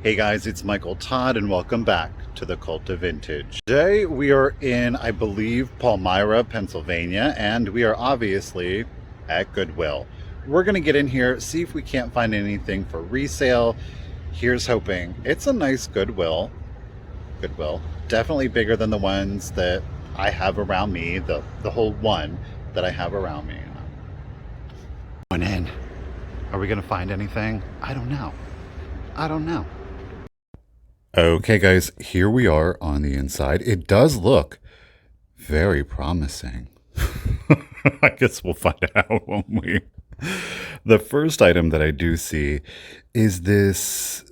Hey guys, it's Michael Todd and welcome back to The.Cult.Of.Vintage. Today we are in, I believe, Palmyra, Pennsylvania, and we are obviously at Goodwill. We're going to get in here, see if we can't find anything for resale. Here's hoping. It's a nice Goodwill. Definitely bigger than the ones that I have around me, the whole one that I have around me. Going in. Are we going to find anything? I don't know. Okay, guys, here we are on the inside. It does look very promising. I guess we'll find out, won't we? The first item that I do see is this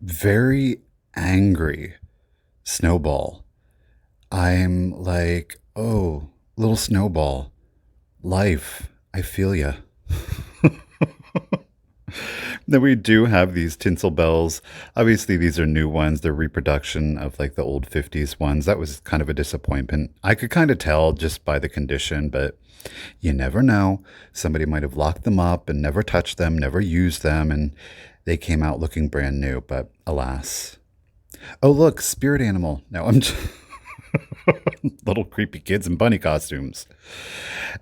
very angry snowball. I'm like, oh, little snowball, life, I feel ya. Then we do have these Tinsel Bells. Obviously, these are new ones. They're reproduction of like the old 50s ones. That was kind of a disappointment. I could kind of tell just by the condition, but you never know. Somebody might have locked them up and never touched them, never used them, and they came out looking brand new, but alas. Oh, look, spirit animal. No, I'm just little creepy kids in bunny costumes.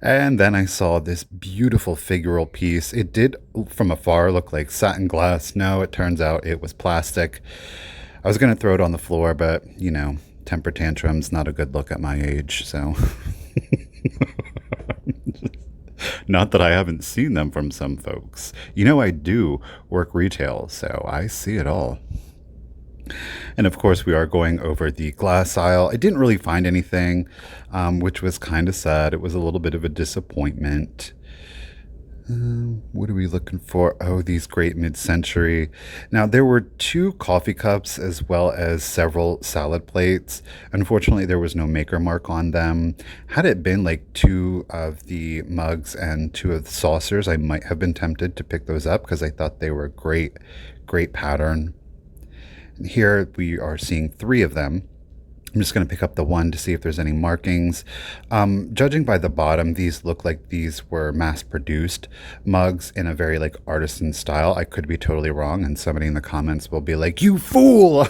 And then I saw this beautiful figural piece. It did, from afar, look like satin glass. No, it turns out it was plastic. I was going to throw it on the floor, but, you know, temper tantrums, not a good look at my age, so. Not that I haven't seen them from some folks. You know, I do work retail, so I see it all. And of course, we are going over the glass aisle. I didn't really find anything, which was kind of sad. It was a little bit of a disappointment. What are we looking for? Oh, these great mid-century. Now, there were 2 coffee cups as well as several salad plates. Unfortunately, there was no maker mark on them. Had it been like 2 of the mugs and 2 of the saucers, I might have been tempted to pick those up because I thought they were great, great pattern. And here we are seeing 3 of them. I'm just going to pick up the one to see if there's any markings. Judging by the bottom, these look like these were mass-produced mugs in a very like artisan style. I could be totally wrong, and somebody in the comments will be like, "You fool!"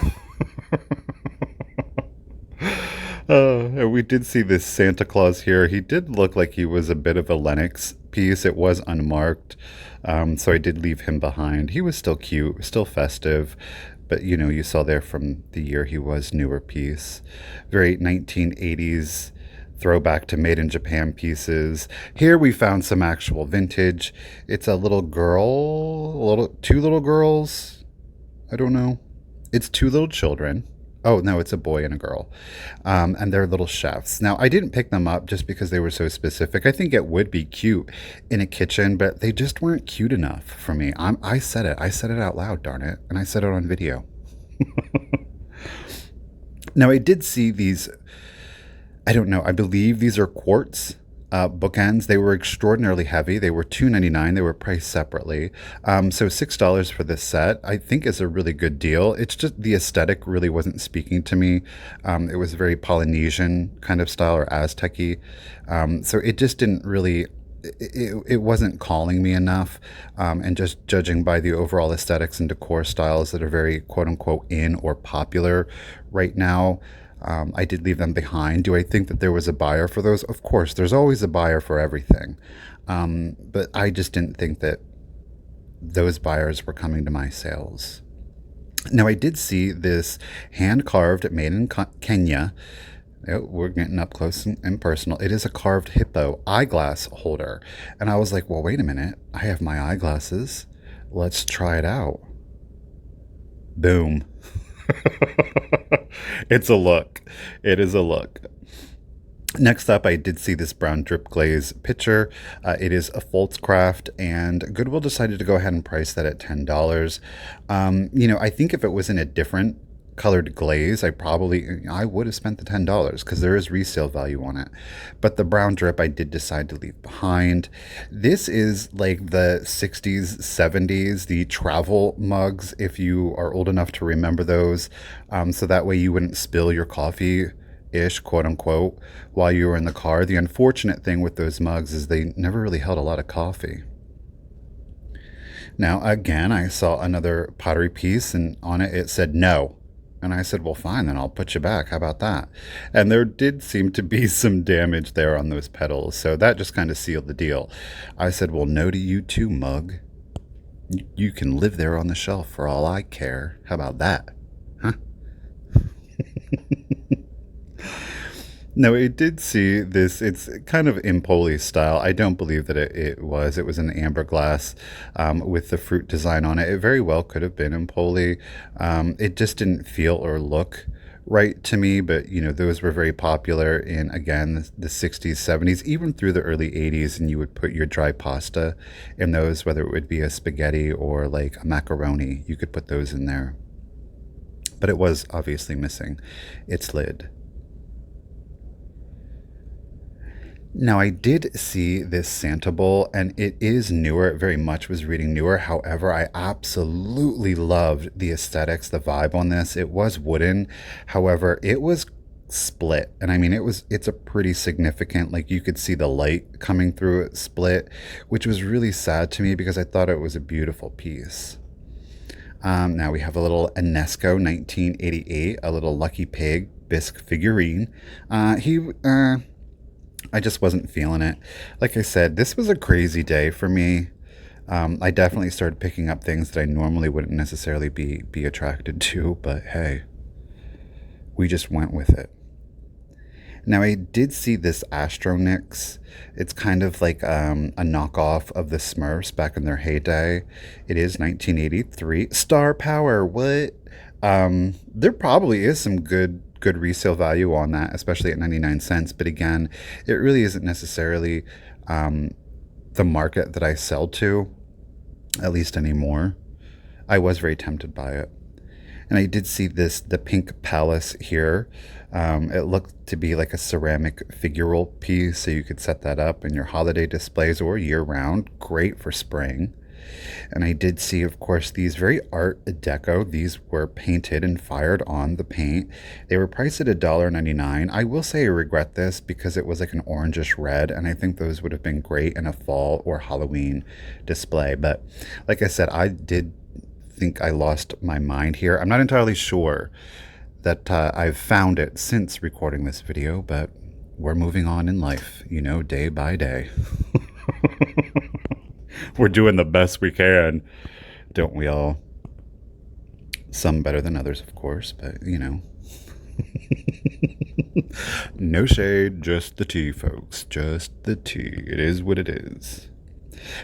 And we did see this Santa Claus here. He did look like he was a bit of a Lenox piece. It was unmarked, so I did leave him behind. He was still cute, still festive. But, you know, you saw there from the year he was newer piece. Very 1980s throwback to made in Japan pieces. Here we found some actual vintage. It's a little girl, 2 little girls. I don't know. It's 2 little children. Oh, no, it's a boy and a girl. And they're little chefs. Now, I didn't pick them up just because they were so specific. I think it would be cute in a kitchen, but they just weren't cute enough for me. I said it. I said it out loud, darn it. And I said it on video. Now, I did see these, I don't know, I believe these are quartz bookends. They were extraordinarily heavy. They were $2.99. They were priced separately. So $6 for this set, I think, is a really good deal. It's just the aesthetic really wasn't speaking to me. It was very Polynesian kind of style or Aztec-y. So it just didn't really, it wasn't calling me enough. And just judging by the overall aesthetics and decor styles that are very quote unquote in or popular right now, I did leave them behind. Do I think that there was a buyer for those? Of course, there's always a buyer for everything. But I just didn't think that those buyers were coming to my sales. Now, I did see this hand-carved, made in Kenya. We're getting up close and personal. It is a carved hippo eyeglass holder. And I was like, well, wait a minute. I have my eyeglasses. Let's try it out. Boom. It's a look. It is a look. Next up, I did see this brown drip glaze pitcher. It is a Foltzcraft, and Goodwill decided to go ahead and price that at $10. You know, I think if it was in a different colored glaze, I would have spent the $10 because there is resale value on it. But the brown drip I did decide to leave behind. This is like the 60s, 70s, the travel mugs, if you are old enough to remember those. So that way you wouldn't spill your coffee ish, quote unquote, while you were in the car. The unfortunate thing with those mugs is they never really held a lot of coffee. Now, again, I saw another pottery piece, and on it said no. And I said, well, fine, then I'll put you back. How about that? And there did seem to be some damage there on those petals. So that just kind of sealed the deal. I said, well, no to you too, mug. You can live there on the shelf for all I care. How about that? Huh? No, it did see this. It's kind of Empoli style. I don't believe that it was. It was an amber glass with the fruit design on it. It very well could have been Empoli. It just didn't feel or look right to me, but those were very popular in, again, the 60s, 70s, even through the early 80s, and you would put your dry pasta in those, whether it would be a spaghetti or like a macaroni. You could put those in there. But it was obviously missing its lid. Now, I did see this Santa Bowl, and it is newer. It very much was reading newer. However, I absolutely loved the aesthetics, the vibe on this. It was wooden. However, it was split. And I mean, it's a pretty significant, like you could see the light coming through it split, which was really sad to me because I thought it was a beautiful piece. Now we have a little Enesco 1988, a little Lucky Pig bisque figurine. I just wasn't feeling it. Like I said, this was a crazy day for me. I definitely started picking up things that I normally wouldn't necessarily be attracted to, but hey, we just went with it. Now, I did see this Astronix. It's kind of like a knockoff of the Smurfs back in their heyday. It is 1983. Star Power, what? There probably is some good resale value on that, especially at 99 cents. But again, it really isn't necessarily the market that I sell to, at least anymore. I was very tempted by it. And I did see the Pink Palace here. It looked to be like a ceramic figural piece, so you could set that up in your holiday displays or year round. Great for spring. And I did see, of course, these very Art Deco. These were painted and fired on the paint. They were priced at $1.99. I will say I regret this because it was like an orangish red, and I think those would have been great in a fall or Halloween display. But like I said, I did think I lost my mind here. I'm not entirely sure that I've found it since recording this video, but we're moving on in life, day by day. We're doing the best we can, don't we all? Some better than others, of course, but no shade, just the tea, folks. Just the tea. It is what it is.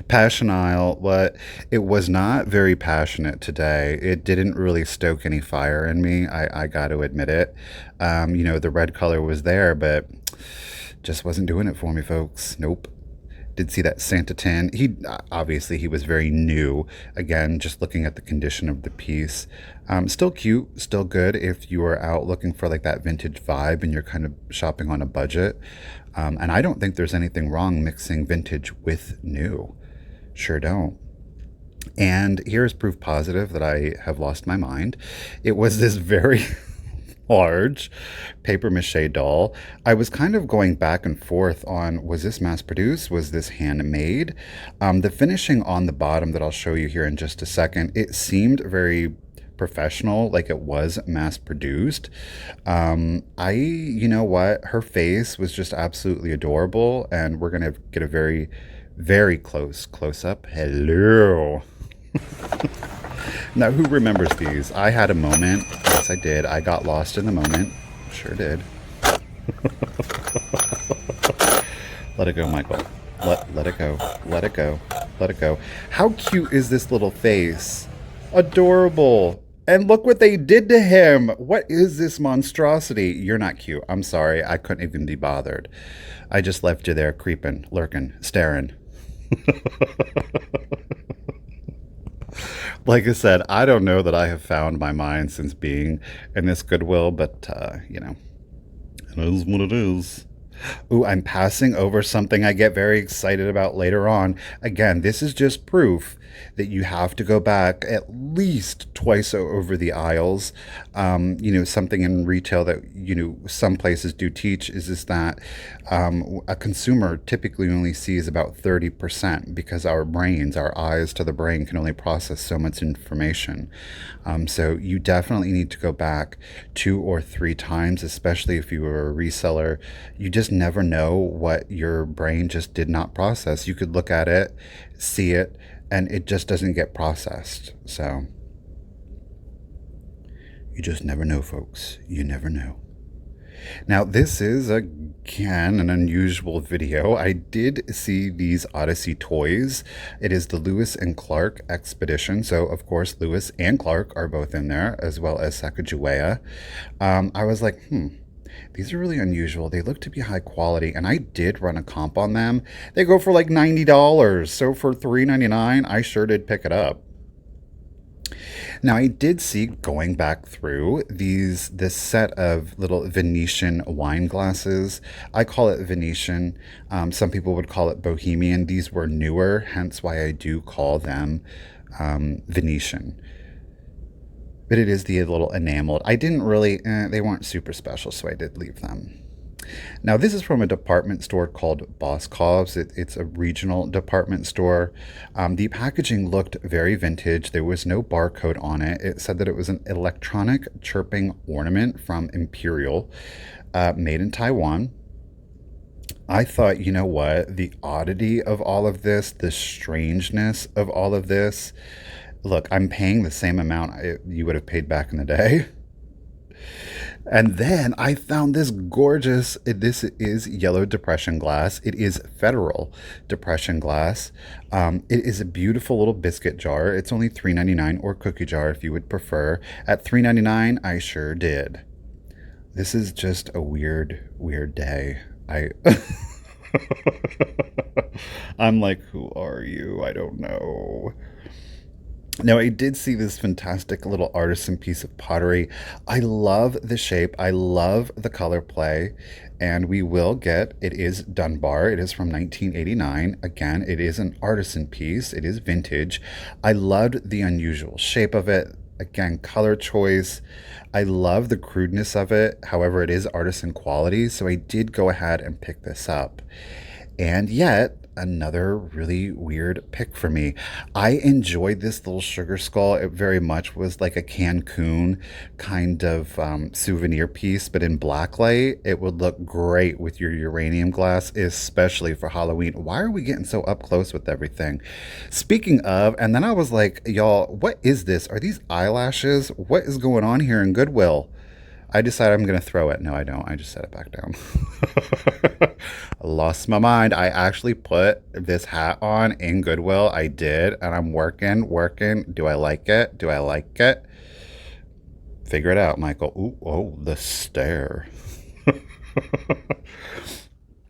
Passion Isle, what? It was not very passionate today. It didn't really stoke any fire in me. I got to admit it. The red color was there, but just wasn't doing it for me, folks. Nope. Did see that Santa tin. He was very new. Again, just looking at the condition of the piece. Still cute, still good if you are out looking for like that vintage vibe and you're kind of shopping on a budget. And I don't think there's anything wrong mixing vintage with new. Sure don't. And here's proof positive that I have lost my mind. It was this very large paper mache doll. I was kind of going back and forth on, was this mass produced? Was this handmade? The finishing on the bottom that I'll show you here in just a second, it seemed very professional, like it was mass produced. You know what? Her face was just absolutely adorable, and we're gonna get a very, very close up. Hello. Now, who remembers these? I had a moment. Yes, I did. I got lost in the moment. Sure did. Let it go, Michael. Let it go. Let it go. Let it go. How cute is this little face? Adorable. And look what they did to him. What is this monstrosity? You're not cute. I'm sorry. I couldn't even be bothered. I just left you there creeping, lurking, staring. Like I said, I don't know that I have found my mind since being in this Goodwill, but, it is what it is. Ooh, I'm passing over something I get very excited about later on. Again, this is just proof that you have to go back at least twice over the aisles. Something in retail that, some places do teach is that a consumer typically only sees about 30% because our brains, our eyes to the brain, can only process so much information. So you definitely need to go back 2 or 3 times, especially if you were a reseller. You just never know what your brain just did not process. You could look at it, see it, and it just doesn't get processed. So you just never know, folks. You never know. Now, this is again an unusual video. I did see these Odyssey Toys. It is the Lewis and Clark Expedition. So, of course, Lewis and Clark are both in there, as well as Sacagawea. I was like, these are really unusual. They look to be high quality, and I did run a comp on them. They go for like $90. So for $3.99, I sure did pick it up. Now, I did see, going back through this set of little Venetian wine glasses. I call it Venetian. Some people would call it Bohemian. These were newer, hence why I do call them Venetian. But it is the little enameled. I didn't really, they weren't super special, so I did leave them. Now, this is from a department store called Boscov's. It's a regional department store. The packaging looked very vintage. There was no barcode on it. It said that it was an electronic chirping ornament from Imperial, made in Taiwan. I thought, you know what? The oddity of all of this, the strangeness of all of this. Look, I'm paying the same amount you would have paid back in the day. And then I found this gorgeous, this is yellow depression glass. It is federal depression glass. It is a beautiful little biscuit jar. It's only $3.99, or cookie jar if you would prefer. At $3.99, I sure did. This is just a weird, weird day. I'm like, who are you? I don't know. Now, I did see this fantastic little artisan piece of pottery. I love the shape. I love the color play. And we will get, it is Dunbar. It is from 1989. Again, it is an artisan piece. It is vintage. I loved the unusual shape of it. Again, color choice. I love the crudeness of it. However, it is artisan quality. So I did go ahead and pick this up. And yet, another really weird pick for me. I enjoyed this little sugar skull. It very much was like a Cancun kind of souvenir piece, but in blacklight, it would look great with your uranium glass, especially for Halloween. Why are we getting so up close with everything? Speaking of, and then I was like, y'all, what is this? Are these eyelashes? What is going on here in Goodwill? I decided I'm going to throw it. No, I don't. I just set it back down. I lost my mind. I actually put this hat on in Goodwill. I did. And I'm working. Do I like it? Do I like it? Figure it out, Michael. Ooh, oh, the stare.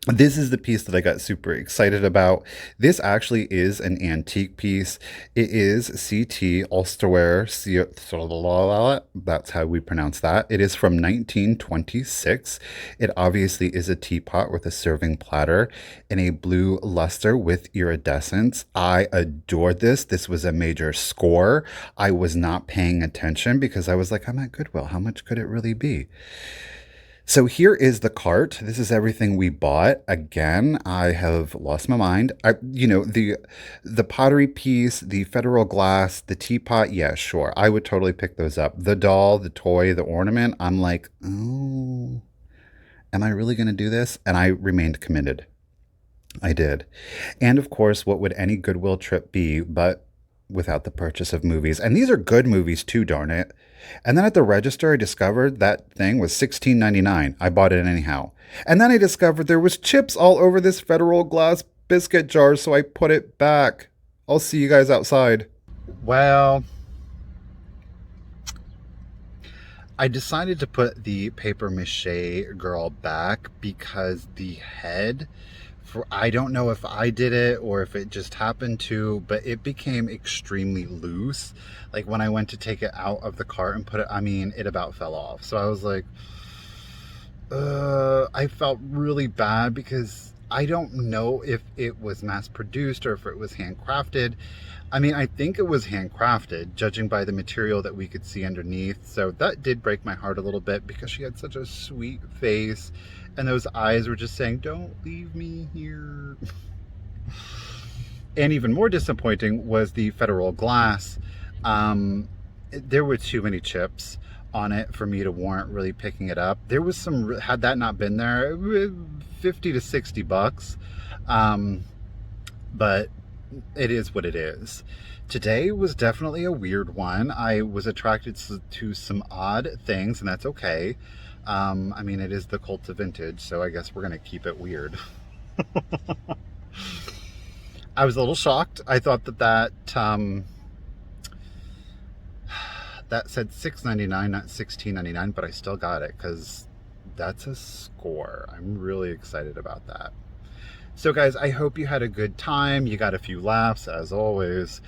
This is the piece that I got super excited about. This actually is an antique piece. It is CT Ulsterware. That's how we pronounce that. It is from 1926. It obviously is a teapot with a serving platter and a blue luster with iridescence. I adored this. This was a major score. I was not paying attention because I was like, I'm at Goodwill. How much could it really be? So here is the cart. This is everything we bought. Again, I have lost my mind. The pottery piece, the federal glass, the teapot, yeah, sure. I would totally pick those up. The doll, the toy, the ornament, I'm like, oh, am I really going to do this? And I remained committed. I did. And of course, what would any Goodwill trip be but without the purchase of movies? And these are good movies too, darn it. And then at the register, I discovered that thing was $16.99. I bought it anyhow. And then I discovered there was chips all over this federal glass biscuit jar, so I put it back. I'll see you guys outside. Well, I decided to put the paper mache girl back because the head, I don't know if I did it or if it just happened to, but it became extremely loose. Like when I went to take it out of the cart and put it, it about fell off. So I was like, I felt really bad because I don't know if it was mass produced or if it was handcrafted. I mean, I think it was handcrafted, judging by the material that we could see underneath. So that did break my heart a little bit because she had such a sweet face and those eyes were just saying, "Don't leave me here." And even more disappointing was the federal glass. Um, there were too many chips on it for me to warrant really picking it up. There was some, had that not been there, 50 to 60 bucks. Um, but it is what it is. Today was definitely a weird one. I was attracted to some odd things, and that's okay. I mean, it is the cult of vintage, so I guess we're going to keep it weird. I was a little shocked. I thought that said $6.99, not $16.99, but I still got it because that's a score. I'm really excited about that. So, guys, I hope you had a good time. You got a few laughs, as always.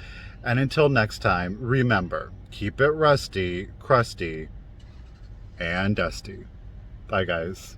And until next time, remember, keep it rusty, crusty, and dusty. Bye, guys.